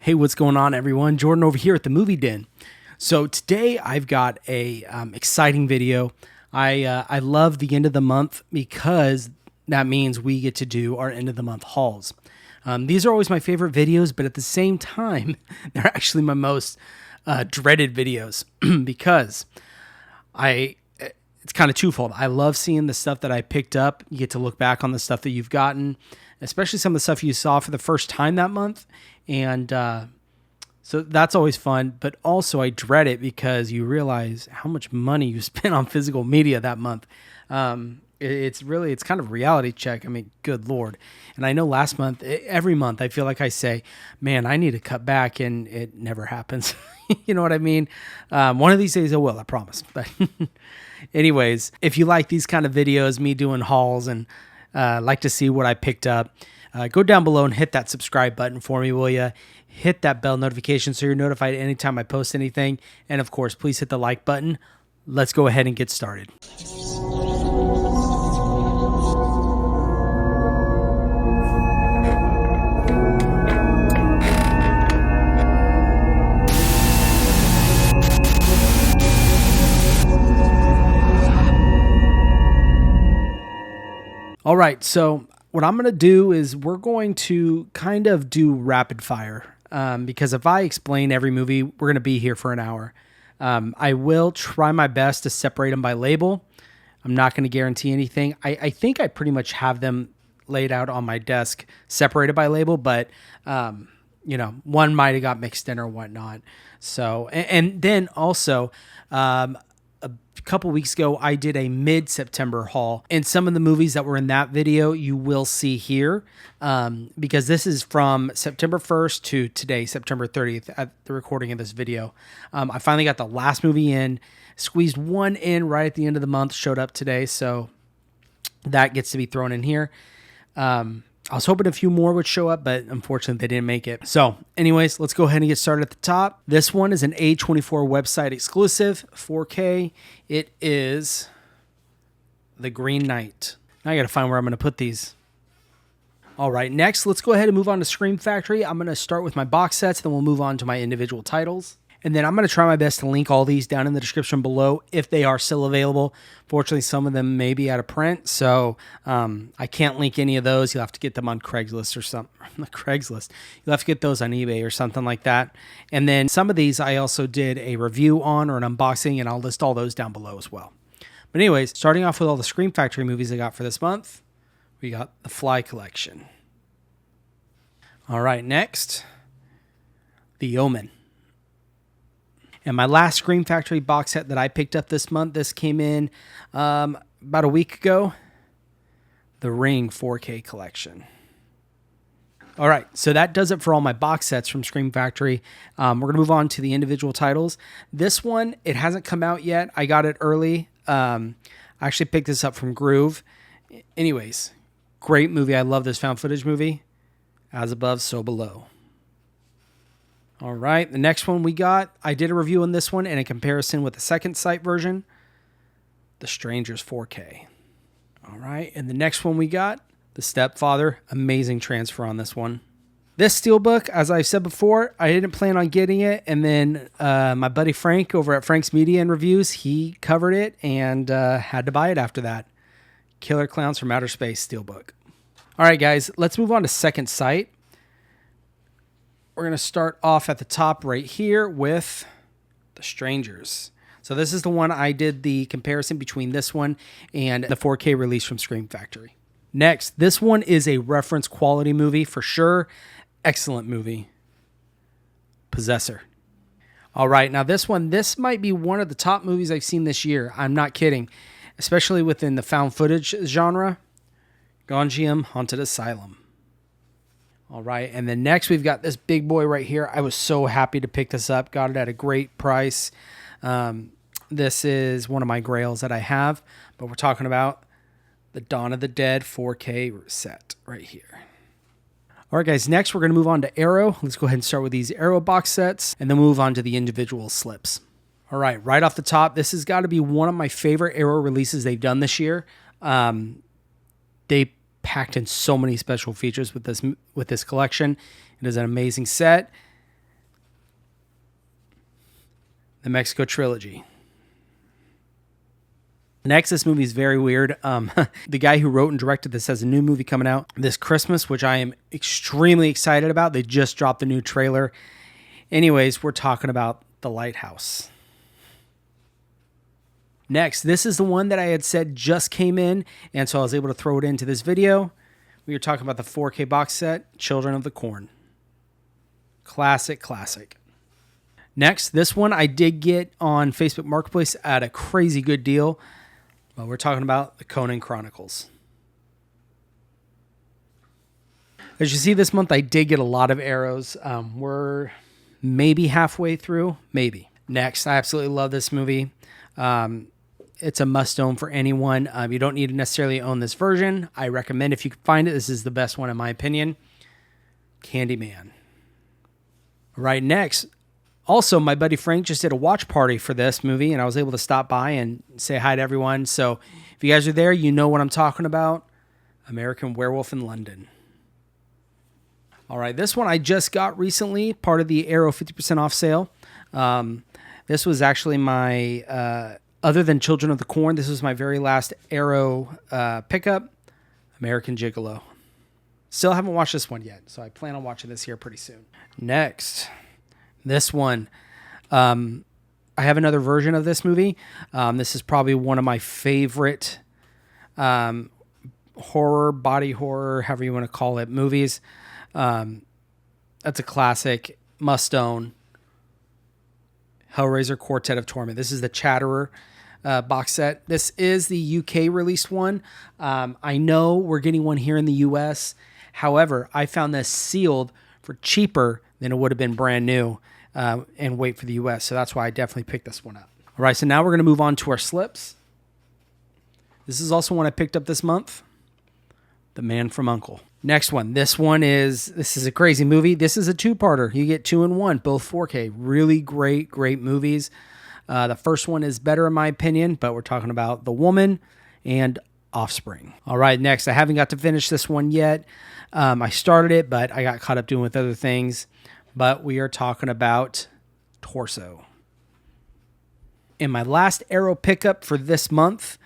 Hey, what's going on, everyone? Jordan over here at the Movie Den. So today I've got a exciting video. I love the end of the month because that means we get to do our end of the month hauls. These are always my favorite videos, but at the same time, they're actually my most dreaded videos because it's kind of twofold. I love seeing the stuff that I picked up. You get to look back on the stuff that you've gotten, especially some of the stuff you saw for the first time that month. And so that's always fun. But also I dread it because you realize how much money you spent on physical media that month. It's kind of a reality check. I mean, good Lord. And I know last month, every month, I feel like I say, man, I need to cut back, and it never happens. You know what I mean? One of these days I will, I promise. But anyways, if you like these kind of videos, me doing hauls, and like to see what I picked up, go down below and hit that subscribe button for me, will you? Hit that bell notification so you're notified anytime I post anything. And of course, please hit the like button. Let's go ahead and get started. All right, so what I'm going to do is we're going to kind of do rapid fire because if I explain every movie, we're going to be here for an hour. I will try my best to separate them by label. I'm not going to guarantee anything. I think I pretty much have them laid out on my desk, separated by label, but one might have got mixed in or whatnot. So, and then also, a couple weeks ago, I did a mid-September haul, and some of the movies that were in that video you will see here because this is from September 1st to today, September 30th, at the recording of this video. I finally got the last movie in, squeezed one in right at the end of the month, showed up today, so that gets to be thrown in here. I was hoping a few more would show up, but unfortunately they didn't make it. So anyways, let's go ahead and get started at the top. This one is an A24 website exclusive, 4K. It is The Green Knight. Now I got to find where I'm going to put these. All right, next, let's go ahead and move on to Scream Factory. I'm going to start with my box sets, then we'll move on to my individual titles. And then I'm going to try my best to link all these down in the description below if they are still available. Fortunately, some of them may be out of print, so I can't link any of those. You'll have to get them on Craigslist or something. Craigslist. You'll have to get those on eBay or something like that. And then some of these I also did a review on or an unboxing, and I'll list all those down below as well. But anyways, starting off with all the Scream Factory movies I got for this month, we got the Fly Collection. All right, next, The Omen. And my last Scream Factory box set that I picked up this month, this came in about a week ago, The Ring 4K Collection. All right, so that does it for all my box sets from Scream Factory. We're going to move on to the individual titles. This one, it hasn't come out yet. I got it early. I actually picked this up from Groove. Anyways, great movie. I love this found footage movie. As above, so below. All right, the next one we got, I did a review on this one and a comparison with the second sight version, The Strangers 4K. All right, and the next one we got, The Stepfather, amazing transfer on this one. This steelbook, as I said before, I didn't plan on getting it, and then my buddy Frank over at Frank's Media and Reviews, he covered it and had to buy it after that. Killer Clowns from Outer Space steelbook. All right, guys, let's move on to second sight. We're going to start off at the top right here with The Strangers. So this is the one I did the comparison between this one and the 4K release from Scream Factory. Next, this one is a reference quality movie for sure. Excellent movie. Possessor. All right, now this might be one of the top movies I've seen this year. I'm not kidding. Especially within the found footage genre. Gonjiam Haunted Asylum. All right, and then next we've got this big boy right here. I was so happy to pick this up. Got it at a great price. This is one of my grails that I have, but we're talking about the Dawn of the Dead 4K set right here. All right, guys, next we're going to move on to Arrow. Let's go ahead and start with these Arrow box sets and then move on to the individual slips. All right off the top, this has got to be one of my favorite Arrow releases they've done this year. They packed in so many special features with this collection. It is an amazing set. the Mexico trilogy. Next, this movie is very weird. The guy who wrote and directed this has a new movie coming out this Christmas, which I am extremely excited about. They just dropped a new trailer. Anyways, we're talking about The Lighthouse. Next, this is the one that I had said just came in, and so I was able to throw it into this video. We were talking about the 4K box set, Children of the Corn. Classic, classic. Next, this one I did get on Facebook Marketplace at a crazy good deal. Well, we're talking about the Conan Chronicles. As you see this month, I did get a lot of arrows. We're maybe halfway through, maybe. Next, I absolutely love this movie. It's a must-own for anyone. You don't need to necessarily own this version. I recommend if you can find it. This is the best one in my opinion. Candyman. Right next, also my buddy Frank just did a watch party for this movie, and I was able to stop by and say hi to everyone. So if you guys are there, you know what I'm talking about. American Werewolf in London. All right, this one I just got recently, part of the Arrow 50% off sale. This was actually my, other than Children of the Corn, this was my very last Arrow pickup, American Gigolo. Still haven't watched this one yet, so I plan on watching this here pretty soon. Next, this one. I have another version of this movie. This is probably one of my favorite horror, body horror, however you want to call it, movies. That's a classic, must-own. Hellraiser Quartet of Torment. This is the Chatterer box set. This is the UK released one. I know we're getting one here in the US. However, I found this sealed for cheaper than it would have been brand new and wait for the US. So that's why I definitely picked this one up. All right, so now we're going to move on to our slips. This is also one I picked up this month. The Man from U.N.C.L.E. Next one. This is a crazy movie. This is a two-parter. You get 2 in 1, both 4K. Really great movies. The first one is better in my opinion, but we're talking about The Woman and Offspring. All right, next. I haven't got to finish this one yet. I started it, but I got caught up doing with other things. But we are talking about Torso. In my last Arrow pickup for this month,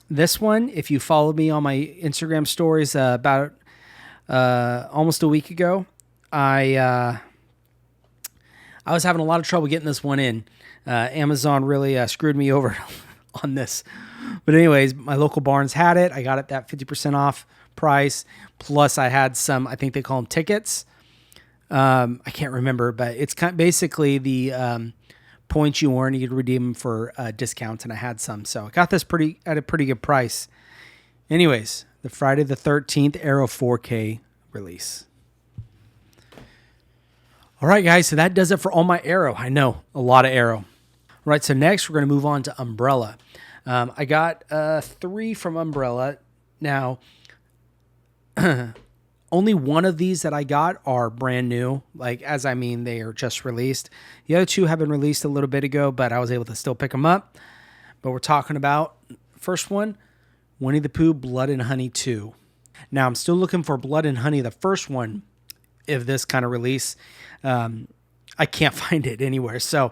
this one, if you followed me on my Instagram stories about almost a week ago, I was having a lot of trouble getting this one in. Amazon really screwed me over on this. But anyways, my local Barnes had it. I got it that 50% off price. Plus I had some, I think they call them tickets. I can't remember, but it's basically the points you earn, you could redeem them for discounts, and I had some. So I got this at a pretty good price. Anyways, the Friday the 13th Arrow 4K release. All right, guys, so that does it for all my Arrow. I know, a lot of Arrow. All right, so next we're going to move on to Umbrella. I got 3 from Umbrella. Now, only one of these that I got are brand new. Like, as I mean, they are just released. The other 2 have been released a little bit ago, but I was able to still pick them up. But we're talking about, first one, Winnie the Pooh, Blood and Honey 2. Now, I'm still looking for Blood and Honey, the first one, of this kind of release. I can't find it anywhere. So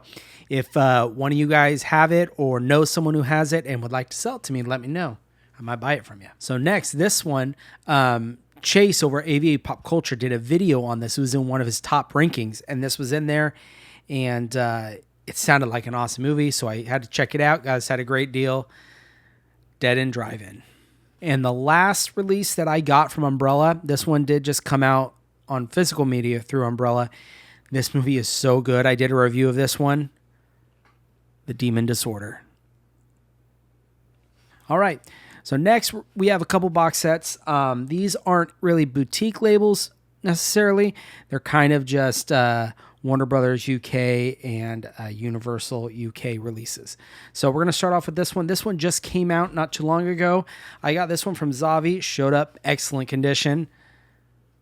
if one of you guys have it or know someone who has it and would like to sell it to me, let me know. I might buy it from you. So next, this one, Chase over AVA Pop Culture did a video on this. It was in one of his top rankings, and this was in there, and it sounded like an awesome movie, so I had to check it out. Guys, had a great deal. Dead End Drive-In. And the last release that I got from Umbrella, this one did just come out on physical media through Umbrella. This movie is so good. I did a review of this one, The Demon Disorder. All right. So next, we have a couple box sets. These aren't really boutique labels necessarily. They're kind of just Warner Brothers UK and Universal UK releases. So we're going to start off with this one. This one just came out not too long ago. I got this one from Zavi. Showed up. Excellent condition.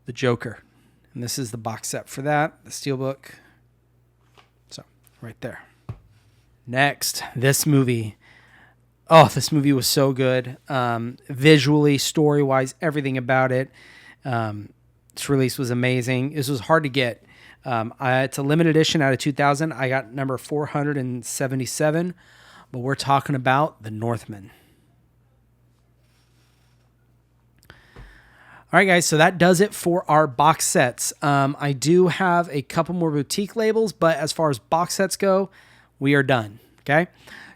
The Joker. And this is the box set for that. The Steelbook. So, right there. Next, this movie. Oh, this movie was so good. Visually, story-wise, everything about it. Its release was amazing. This was hard to get. It's a limited edition out of 2000. I got number 477, but we're talking about The Northman. All right, guys, so that does it for our box sets. I do have a couple more boutique labels, but as far as box sets go, we are done, okay?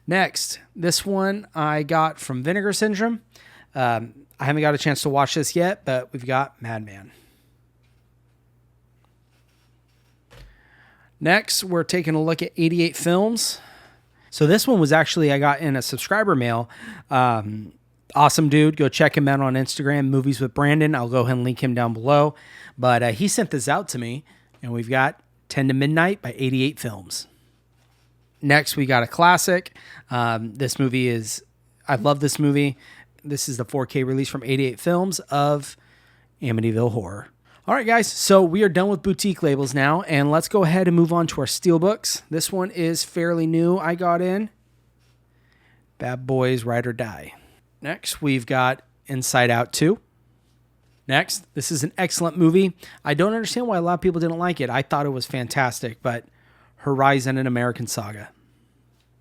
Next, this one I got from Vinegar Syndrome. I haven't got a chance to watch this yet, but we've got Madman. Next, we're taking a look at 88 Films. So this one was actually, I got in a subscriber mail. Awesome dude. Go check him out on Instagram, Movies with Brandon. I'll go ahead and link him down below. But he sent this out to me, and we've got 10 to Midnight by 88 Films. Next, we got a classic. This movie is, I love this movie. This is the 4K release from 88 Films of Amityville Horror. All right, guys, so we are done with boutique labels now, and let's go ahead and move on to our steelbooks. This one is fairly new. I got in Bad Boys Ride or Die. Next, we've got Inside Out 2. Next, this is an excellent movie. I don't understand why a lot of people didn't like it. I thought it was fantastic, but Horizon: An American Saga.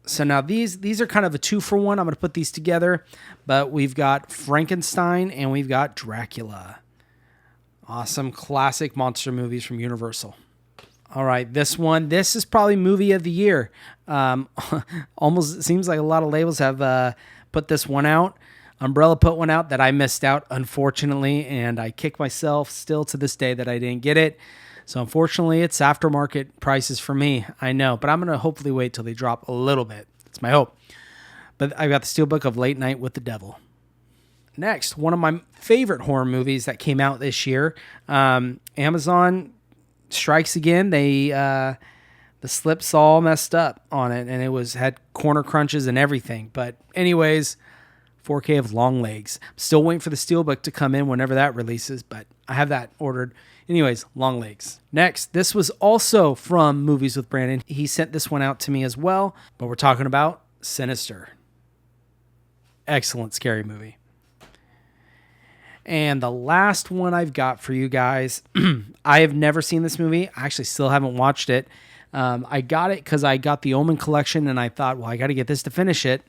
So now these are kind of a 2-for-1. I'm going to put these together, but we've got Frankenstein and we've got Dracula. Awesome classic monster movies from Universal. All right, this is probably movie of the year. Almost seems like a lot of labels have put this one out. Umbrella put one out that I missed out, unfortunately, and I kick myself still to this day that I didn't get it. So unfortunately, it's aftermarket prices for me. I know, but I'm going to hopefully wait till they drop a little bit. That's my hope. But I've got the steelbook of Late Night with the Devil. Next, one of my favorite horror movies that came out this year. Amazon strikes again. The slips all messed up on it, and it had corner crunches and everything. But anyways, 4K of Long Legs. I'm still waiting for the steelbook to come in whenever that releases, but I have that ordered. Anyways, Long Legs. Next, this was also from Movies with Brandon. He sent this one out to me as well, but we're talking about Sinister. Excellent scary movie. And the last one I've got for you guys, I have never seen this movie. I actually still haven't watched it. I got it because I got the Omen collection, and I thought, well, I got to get this to finish it.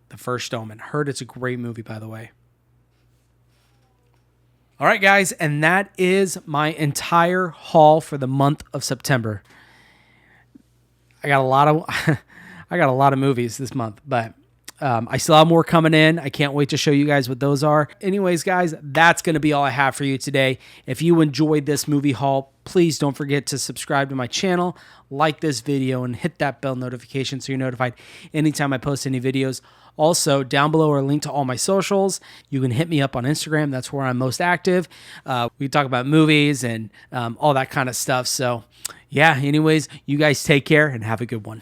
The First Omen. Heard it's a great movie, by the way. All right, guys, and that is my entire haul for the month of September. I got a lot of movies this month, but I still have more coming in. I can't wait to show you guys what those are. Anyways, guys, that's going to be all I have for you today. If you enjoyed this movie haul, please don't forget to subscribe to my channel, like this video, and hit that bell notification so you're notified anytime I post any videos. Also, down below are a link to all my socials. You can hit me up on Instagram. That's where I'm most active. We talk about movies and all that kind of stuff. So, yeah, anyways, you guys take care and have a good one.